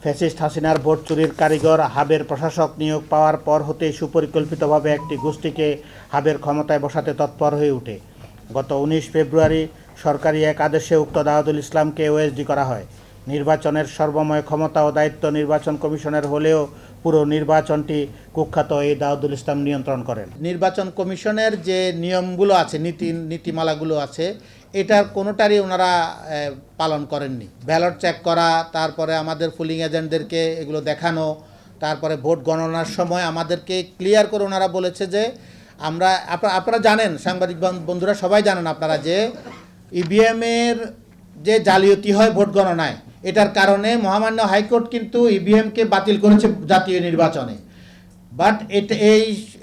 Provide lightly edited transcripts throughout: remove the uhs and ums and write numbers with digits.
Fascist হাসিনার vote চুরির কারিগর হাবের প্রশাসক নিয়োগ পাওয়ার পর হতেই সুপরিকল্পিতভাবে একটি গোষ্ঠীকে হাবের ক্ষমতায় বসাতে তৎপর হয়ে ওঠে। গত ১৯ ফেব্রুয়ারি সরকারি এক আদেশে উক্ত দাউদুল ইসলামকে ওএসডি করা হয়। নির্বাচনের সর্বময় ক্ষমতা ও দায়িত্ব নির্বাচন কমিশনের হলেও পুরো নির্বাচনটি কুখ্যাত এই দাউদুল ইসলাম নিয়ন্ত্রণ করেন। নির্বাচন কমিশনের যে নিয়মগুলো আছে, নীতিমালাগুলো আছে, এটার কোনোটারই ওনারা পালন করেননি। ব্যালট চেক করা, তারপরে আমাদের পুলিং এজেন্টদেরকে এগুলো দেখানো, তারপরে ভোট গণনার সময় আমাদেরকে ক্লিয়ার করে ওনারা বলেছে যে আপনারা জানেন, সাংবাদিক বন্ধুরা সবাই জানেন আপনারা, যে ইভিএমের যে জালিয়াতি হয় ভোট গণনায়, এটার কারণে মহামান্য হাইকোর্ট কিন্তু ইভিএমকে বাতিল করেছে জাতীয় নির্বাচনে। বাট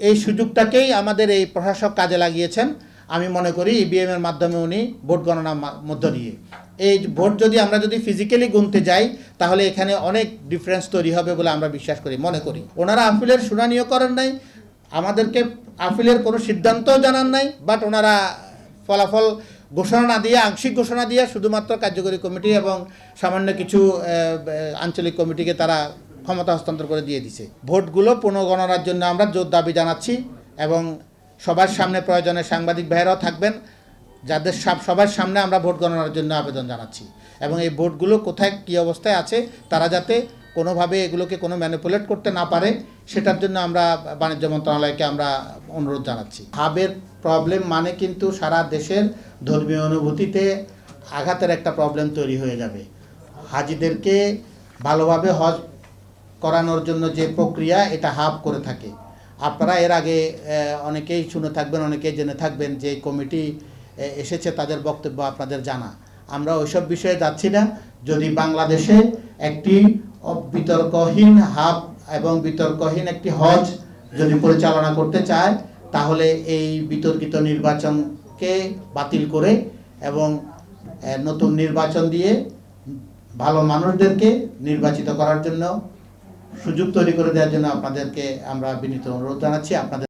এই সুযোগটাকেই আমাদের এই প্রশাসক কাজে লাগিয়েছেন। আমি মনে করি ইভিএমের মাধ্যমে উনি ভোট গণনার মধ্য দিয়ে এই ভোট আমরা যদি ফিজিক্যালি গুনতে যাই, তাহলে এখানে অনেক ডিফারেন্স তৈরি হবে বলে আমরা বিশ্বাস করি, মনে করি। ওনারা আপিলের শুনানিও করেন নাই, আমাদেরকে আপিলের কোনো সিদ্ধান্তও জানান নাই। বাট ওনারা ফলাফল ঘোষণা না দিয়ে, আংশিক ঘোষণা দিয়ে শুধুমাত্র কার্যকরী কমিটি এবং সামান্য কিছু আঞ্চলিক কমিটিকে তারা ক্ষমতা হস্তান্তর করে দিয়ে দিছে। ভোটগুলো পুনর্গণনার জন্য আমরা জোর দাবি জানাচ্ছি এবং সবার সামনে প্রয়োজনে সাংবাদিক ভাইয়েরাও থাকবেন, যাদের সবার সামনে আমরা ভোট গণনার জন্য আবেদন জানাচ্ছি। এবং এই ভোটগুলো কোথায় কী অবস্থায় আছে, তারা যাতে কোনোভাবে এগুলোকে কোনো ম্যানিপুলেট করতে না পারে, সেটার জন্য আমরা বাণিজ্য মন্ত্রণালয়কে আমরা অনুরোধ জানাচ্ছি। হাবের প্রবলেম মানে কিন্তু সারা দেশের ধর্মীয় অনুভূতিতে আঘাতের একটা প্রবলেম তৈরি হয়ে যাবে। হাজিদেরকে ভালোভাবে হজ করানোর জন্য যে প্রক্রিয়া, এটা হাব করে থাকে। আপনারা এর আগে অনেকেই শুনে থাকবেন, অনেকেই জেনে থাকবেন যে কমিটি এসেছে, তাদের বক্তব্য আপনাদের জানা। আমরা ওইসব বিষয়ে যাচ্ছি না। যদি বাংলাদেশে একটি বিতর্কহীন হাব এবং বিতর্কহীন একটি হজ যদি পরিচালনা করতে চায়, তাহলে এই বিতর্কিত নির্বাচনকে বাতিল করে এবং নতুন নির্বাচন দিয়ে ভালো মানুষদেরকে নির্বাচিত করার জন্য সুযোগ তৈরি করে দেওয়ার জন্য আপনাদেরকে আমরা বিনীত অনুরোধ জানাচ্ছি। আপনাদের